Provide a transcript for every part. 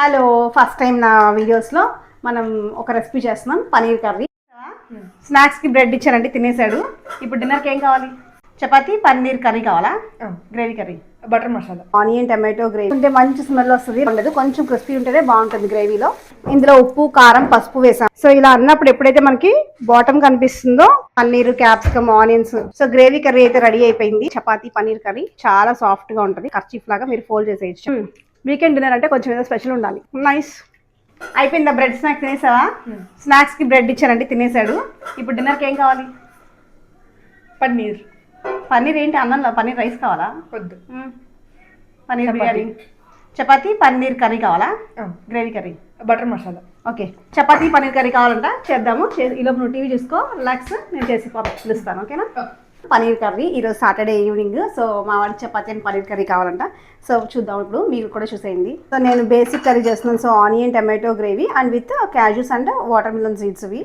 Hello, first time నా వీడియోస్లో మనం ఒక రెసిపీ చేస్తున్నాం, పనీర్ కర్రీ. స్నాక్స్కి బ్రెడ్ ఇచ్చానండి, తినేసాడు. ఇప్పుడు డిన్నర్కి ఏం కావాలి? చపాతీ పన్నీర్ కర్రీ కావాలా? Gravy curry, butter masala, onion tomato gravy ఉంటే మంచి స్మెల్ వస్తుంది. ఉండదు, కొంచెం క్రిస్పీ ఉంటేనే బాగుంటుంది గ్రేవీలో. ఇందులో ఉప్పు, కారం, పసుపు వేసాం. సో ఇలా అన్నప్పుడు ఎప్పుడైతే మనకి బాటమ్ కనిపిస్తుందో paneer, capsicum, onions. So gravy curry అయితే రెడీ అయిపోయింది. చపాతీ పన్నీర్ కర్రీ చాలా సాఫ్ట్ గా ఉంటుంది. కర్చీఫ్ లాగా మీరు ఫోల్డ్ చేసేయచ్చు. వీకెండ్ డిన్నర్ అంటే కొంచెం ఏదో స్పెషల్ ఉండాలి. నైస్. అయిపోయిందా? బ్రెడ్ స్నాక్స్ తినేసావా? స్నాక్స్కి బ్రెడ్ ఇచ్చానండి, తినేసాడు. ఇప్పుడు డిన్నర్కి ఏం కావాలి? పన్నీర్. పన్నీర్ ఏంటి? అన్నంలో పన్నీర్ రైస్ కావాలా? వద్దు, పన్నీర్ బిర్యానీ. చపాతీ పన్నీర్ కర్రీ కావాలా? Gravy curry, butter masala. Okay, chapati paneer curry కావాలంట. చేద్దాము. ఈలోపు నువ్వు టీవీ చూసుకో, రిలాక్స్. నేను చేసి పిలుస్తాను, ఓకేనా? పన్నీర్ కర్రీ ఈరోజు సాటర్డే ఈవినింగ్. సో మా వాడి చపాతీ అండ్ పన్నీర్ కర్రీ కావాలంట. సో చూద్దాం, ఇప్పుడు మీరు కూడా చూసేయండి. సో నేను బేసిక్ కర్రీ చేస్తున్నాను. So onion tomato gravy and with cashews and watermelon seeds ఇవి.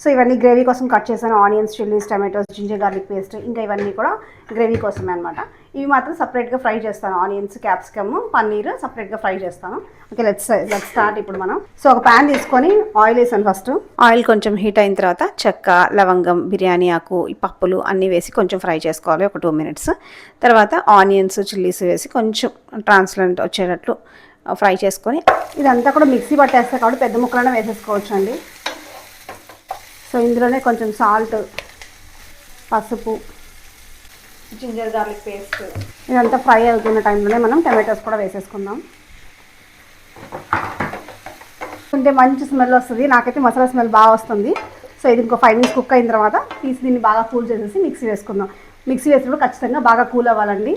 సో ఇవన్నీ గ్రేవీ కోసం కట్ చేశాను. Onions, chillies, tomatoes, ginger garlic paste, ఇంకా ఇవన్నీ కూడా గ్రేవీ కోసమే అనమాట. ఇవి మాత్రం సపరేట్గా ఫ్రై చేస్తాను. ఆనియన్స్, క్యాప్సికమ్, పన్నీర్ సపరేట్గా ఫ్రై చేస్తాను. ఓకే, లెట్స్ స్టార్ట్ ఇప్పుడు మనం. సో ఒక ప్యాన్ తీసుకొని ఆయిల్ వేసాను. ఫస్ట్ ఆయిల్ కొంచెం హీట్ అయిన తర్వాత చెక్క, లవంగం, బిర్యానీ ఆకు, ఈ పప్పులు అన్నీ వేసి కొంచెం ఫ్రై చేసుకోవాలి ఒక 2 minutes. తర్వాత ఆనియన్స్, చిల్లీస్ వేసి కొంచెం ట్రాన్స్పరెంట్ వచ్చేటట్లు ఫ్రై చేసుకొని ఇదంతా కూడా మిక్సీ పట్టేస్తే కాబట్టి పెద్ద ముక్కలనే వేసేసుకోవచ్చు అండి. సో ఇందులోనే కొంచెం సాల్ట్, పసుపు, జింజర్ గార్లిక్ పేస్ట్, ఇదంతా ఫ్రై అవుతున్న టైంలోనే మనం టమాటోస్ కూడా వేసేసుకుందాం. ఉంటే మంచి స్మెల్ వస్తుంది. నాకైతే మసాలా స్మెల్ బాగా వస్తుంది. సో ఇది ఇంకో 5 minutes కుక్ అయిన తర్వాత తీసి దీన్ని బాగా కూల్ చేసేసి మిక్సీ వేసుకుందాం. మిక్సీ వేసినప్పుడు ఖచ్చితంగా బాగా కూల్ అవ్వాలండి.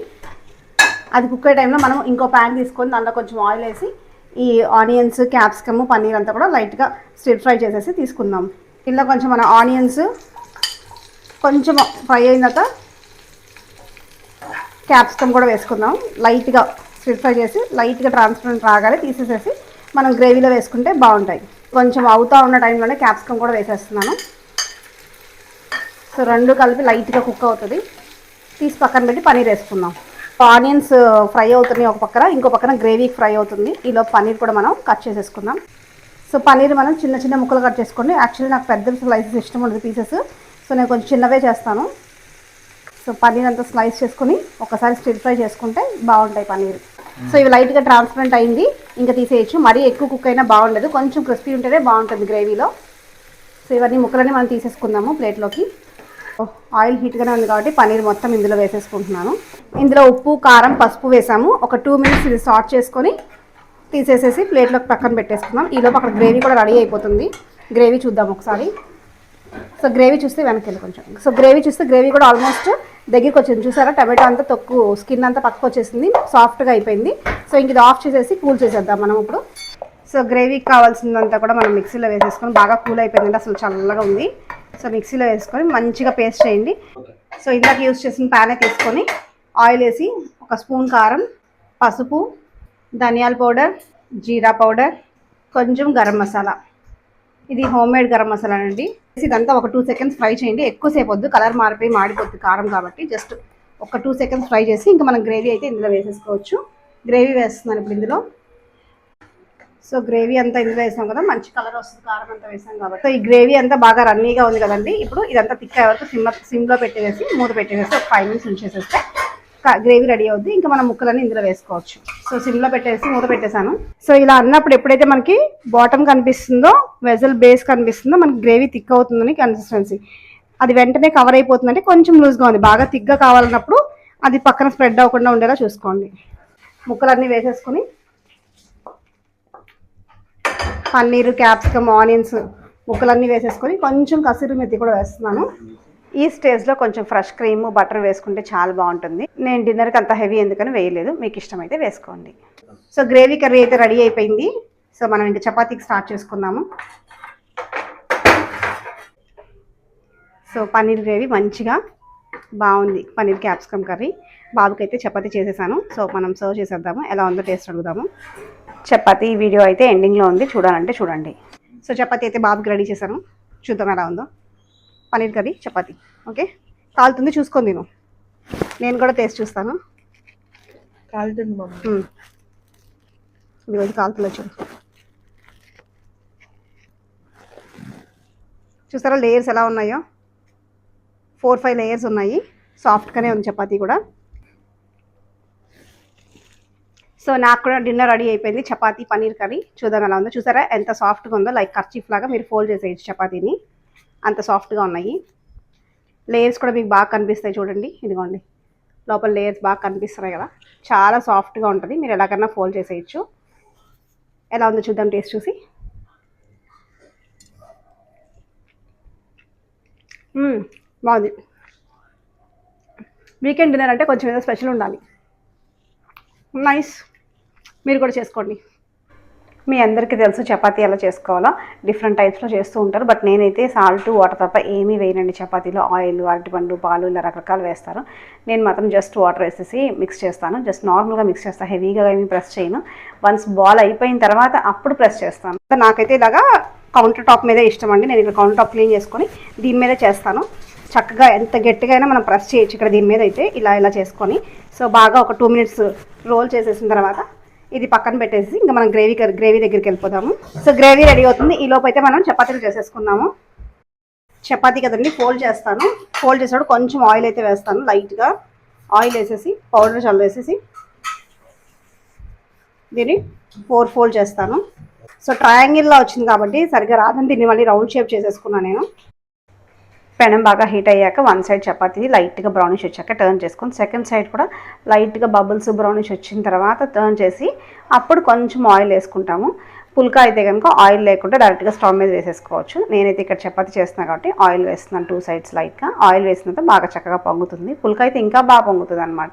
అది కుక్ అయ్యే టైంలో మనం ఇంకో ప్యాన్ తీసుకొని దాంట్లో కొంచెం ఆయిల్ వేసి ఈ ఆనియన్స్, క్యాప్సికమ్, పన్నీర్ అంతా కూడా లైట్గా స్టిర్ ఫ్రై చేసేసి తీసుకుందాం. ఇలా కొంచెం మన ఆనియన్స్ కొంచెం ఫ్రై అయిన తర్వాత క్యాప్సికమ్ కూడా వేసుకుందాం. లైట్గా స్టిర్ ఫ్రై చేసి లైట్గా ట్రాన్స్పరెంట్ రాగానే తీసేసేసి మనం గ్రేవీలో వేసుకుంటే బాగుంటాయి. కొంచెం అవుతా ఉన్న టైంలోనే క్యాప్సికమ్ కూడా వేసేస్తున్నాను. సో రెండు కలిపి లైట్గా కుక్ అవుతుంది. తీసి పక్కన పెట్టి పన్నీర్ వేసుకుందాం. ఆనియన్స్ ఫ్రై అవుతున్నాయి ఒక పక్కన, ఇంకో పక్కన గ్రేవీ ఫ్రై అవుతుంది. ఈలో పన్నీర్ కూడా మనం కట్ చేసేసుకుందాం. సో పన్నీర్ మనం చిన్న చిన్న ముక్కలు కట్ చేసుకోండి. యాక్చువల్లీ నాకు పెద్ద స్లైసెస్ ఇష్టం ఉండదు పీసెస్. సో నేను కొంచెం చిన్నవే చేస్తాను. సో పన్నీర్ అంతా స్లైస్ చేసుకుని ఒకసారి స్టిర్ ఫ్రై చేసుకుంటే బాగుంటాయి పన్నీర్. సో ఇవి లైట్గా ట్రాన్స్పరెంట్ అయింది, ఇంకా తీసేయచ్చు. మరీ ఎక్కువ కుక్ అయినా బాగుండదు, కొంచెం క్రిస్పీ ఉంటేనే బాగుంటుంది గ్రేవీలో. సో ఇవన్నీ ముక్కలన్నీ మనం తీసేసుకుందాము ప్లేట్లోకి. ఆయిల్ హీట్గానే ఉంది కాబట్టి పన్నీర్ మొత్తం ఇందులో వేసేసుకుంటున్నాను. ఇందులో ఉప్పు, కారం, పసుపు వేసాము. ఒక 2 minutes ఇది సార్ట్ చేసుకొని తీసేసేసి ప్లేట్లోకి పక్కన పెట్టేసుకుందాం. ఈలోపు అక్కడ గ్రేవీ కూడా రెడీ అయిపోతుంది. గ్రేవీ చూద్దాం ఒకసారి. సో గ్రేవీ చూస్తే వెనక్కి వెళ్ళి కొంచెం. సో గ్రేవీ చూస్తే గ్రేవీ కూడా ఆల్మోస్ట్ దగ్గరికి వచ్చింది. చూసారా, టమాటో అంతా తొక్కు, స్కిన్ అంతా పక్కకు వచ్చేసింది, సాఫ్ట్గా అయిపోయింది. సో ఇంక ఇది ఆఫ్ చేసేసి కూల్ చేసేద్దాం మనం ఇప్పుడు. సో గ్రేవీకి కావాల్సిందంతా కూడా మనం మిక్సీలో వేసేసుకొని బాగా కూల్ అయిపోయిందంటే అసలు చల్లగా ఉంది. సో మిక్సీలో వేసుకొని మంచిగా పేస్ట్ చేయండి. సో ఇందాక యూజ్ చేసిన ప్యానే తీసుకొని ఆయిల్ వేసి ఒక స్పూన్ కారం, పసుపు, ధనియాల పౌడర్, జీరా పౌడర్, కొంచెం గరం మసాలా. ఇది హోమ్ మేడ్ గరం మసాలా అండి. ఇదంతా ఒక 2 seconds ఫ్రై చేయండి. ఎక్కువసేపు వద్దు, కలర్ మారిపోయి మాడిపోద్ది కారం కాబట్టి. జస్ట్ ఒక 2 seconds ఫ్రై చేసి ఇంకా మనం గ్రేవీ అయితే ఇందులో వేసేసుకోవచ్చు. గ్రేవీ వేస్తున్నాను ఇప్పుడు ఇందులో. సో గ్రేవీ అంతా ఇందులో వేసాం కదా, మంచి కలర్ వస్తుంది కారం అంతా వేసాం కాబట్టి. సో ఈ గ్రేవీ అంతా బాగా రన్నీగా ఉంది కదండి. ఇప్పుడు ఇదంతా థిక్ అయ్యే వరకు సిమ్లో పెట్టేసి మూత పెట్టేసి ఒక 5 minutes ఉంచేసేస్తే గ్రేవీ రెడీ అవుద్ది. ఇంకా మనం ముక్కలన్నీ ఇందులో వేసుకోవచ్చు. సో సిమ్లో పెట్టేసి మూత పెట్టేశాను. సో ఇలా అన్నప్పుడు ఎప్పుడైతే మనకి బాటమ్ కనిపిస్తుందో, వెజల్ బేస్ కనిపిస్తుందో, మనకి గ్రేవీ థిక్ అవుతుందని కన్సిస్టెన్సీ. అది వెంటనే కవర్ అయిపోతుందంటే కొంచెం లూజ్గా ఉంది. బాగా థిక్గా కావాలన్నప్పుడు అది పక్కన స్ప్రెడ్ అవ్వకుండా ఉండేలా చూసుకోండి. ముక్కలన్నీ వేసేసుకుని పన్నీరు, క్యాప్సికమ్, ఆనియన్స్ ముక్కలన్నీ వేసేసుకొని కొంచెం కసూరి మెత్తి కూడా వేస్తున్నాను. ఈ స్టేజ్లో కొంచెం ఫ్రెష్ క్రీమ్, బటర్ వేసుకుంటే చాలా బాగుంటుంది. నేను డిన్నర్కి అంత హెవీ ఎందుకని వేయలేదు, మీకు ఇష్టమైతే వేసుకోండి. సో గ్రేవీ కర్రీ అయితే రెడీ అయిపోయింది. సో మనం ఇంకా చపాతీకి స్టార్ట్ చేసుకుందాము. సో పన్నీర్ గ్రేవీ మంచిగా బాగుంది. Paneer capsicum curry. బాబుకి అయితే చపాతీ చేసేసాను. సో మనం సర్వ్ చేసేద్దాము. ఎలా ఉందో టేస్ట్ అడుగుదాము. చపాతీ వీడియో అయితే ఎండింగ్లో ఉంది, చూడాలంటే చూడండి. సో చపాతీ అయితే బాబుకి రెడీ చేశాను, చూద్దాం ఎలా ఉందో. పన్నీర్ కర్రీ, చపాతీ. ఓకే, కాలుతుంది చూసుకొని తిను. నేను కూడా టేస్ట్ చూస్తాను. కాలుతుంది మమ్మీ. ఇది రోజు కాలుతులో చూసారా లేయర్స్ ఎలా ఉన్నాయో 4-5 లేయర్స్ ఉన్నాయి. సాఫ్ట్గానే ఉంది చపాతీ కూడా. సో నాకు కూడా డిన్నర్ రెడీ అయిపోయింది. చపాతీ పన్నీర్ కర్రీ చూద్దాం ఎలా ఉందో. చూసారా ఎంత సాఫ్ట్గా ఉందో, లైక్ కర్చీఫ్ లాగా మీరు ఫోల్డ్ చేసేయచ్చు చపాతీని, అంత సాఫ్ట్గా ఉన్నాయి. లేయర్స్ కూడా మీకు బాగా కనిపిస్తాయి చూడండి, ఇదిగోండి లోపల లేయర్స్ బాగా కనిపిస్తున్నాయి కదా, చాలా సాఫ్ట్గా ఉంటుంది. మీరు ఎలాగన్నా ఫోల్డ్ చేసేయచ్చు. ఎలా ఉందో చూద్దాం టేస్ట్ చూసి. బాగుంది. వీకెండ్ డిన్నర్ అంటే కొంచెం ఏదో స్పెషల్ ఉండాలి. నైస్, మీరు కూడా చేసుకోండి. మీ అందరికీ తెలుసు చపాతీ ఎలా చేసుకోవాలో, డిఫరెంట్ టైప్స్లో చేస్తూ ఉంటారు. బట్ నేనైతే సాల్ట్ వాటర్ తప్ప ఏమీ వేయనండి చపాతీలో. ఆయిల్, అరటిపండు, పాలు ఇలా రకరకాలు వేస్తారు. నేను మాత్రం జస్ట్ వాటర్ వేసేసి మిక్స్ చేస్తాను. జస్ట్ నార్మల్గా మిక్స్ చేస్తాను, హెవీగా ఏమీ ప్రెస్ చేయను. వన్స్ బాల్ అయిపోయిన తర్వాత అప్పుడు ప్రెస్ చేస్తాను. నాకైతే ఇలాగా కౌంటర్ టాప్ మీదే ఇష్టం అండి. నేను ఇక్కడ కౌంటర్ టాప్ క్లీన్ చేసుకొని దీని మీదే చేస్తాను. చక్కగా ఎంత గట్టిగా అయినా మనం ప్రెస్ చేయొచ్చు ఇక్కడ దీని మీద అయితే, ఇలా చేసుకొని. సో బాగా ఒక 2 minutes రోల్ చేసేసిన తర్వాత ఇది పక్కన పెట్టేసి ఇంకా మనం గ్రేవీ దగ్గరికి వెళ్ళిపోదాము. సో గ్రేవీ రెడీ అవుతుంది. ఈ లోపు అయితే మనం చపాతీలు చేసేసుకుందాము. చపాతీ కదండి ఫోల్డ్ చేస్తాను. ఫోల్డ్ చేసేటప్పుడు కొంచెం ఆయిల్ అయితే వేస్తాను, లైట్గా ఆయిల్ వేసేసి పౌడర్ చల్లేసేసి దీన్ని 4 ఫోల్డ్ చేస్తాను. సో ట్రయాంగిల్లో వచ్చింది కాబట్టి సరిగ్గా రాదని దీన్ని మళ్ళీ రౌండ్ షేప్ చేసేసుకున్నాను నేను. పెనం బాగా హీట్ అయ్యాక 1 side చపాతీ లైట్గా బ్రౌనిష్ వచ్చాక టర్న్ చేసుకొని సెకండ్ సైడ్ కూడా లైట్గా బబుల్స్ బ్రౌనిష్ వచ్చిన తర్వాత టర్న్ చేసి అప్పుడు కొంచెం ఆయిల్ వేసుకుంటాము. పుల్కా అయితే కనుక ఆయిల్ లేకుండా డైరెక్ట్గా స్టవ్ మీద వేసేసుకోవచ్చు. నేనైతే ఇక్కడ చపాతీ చేస్తున్నాను కాబట్టి ఆయిల్ వేస్తున్నాను 2 sides లైట్గా. ఆయిల్ వేసినంత బాగా చక్కగా పొంగుతుంది. పుల్కా అయితే ఇంకా బాగా పొంగుతుంది అనమాట.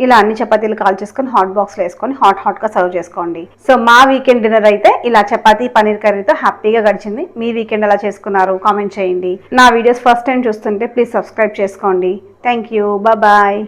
ఇలా అన్ని చపాతీలు కాల్ చేసుకొని హాట్ బాక్స్లో వేసుకొని హాట్గా సర్వ్ చేసుకోండి. సో మా వీకెండ్ డిన్నర్ అయితే ఇలా చపాతీ పన్నీర్ కర్రీతో హ్యాపీగా గడిచింది. మీ వీకెండ్ ఎలా చేసుకున్నారు కామెంట్ చేయండి. నా వీడియోస్ ఫస్ట్ టైం చూస్తుంటే ప్లీజ్ సబ్స్క్రైబ్ చేసుకోండి. Thank you, bye.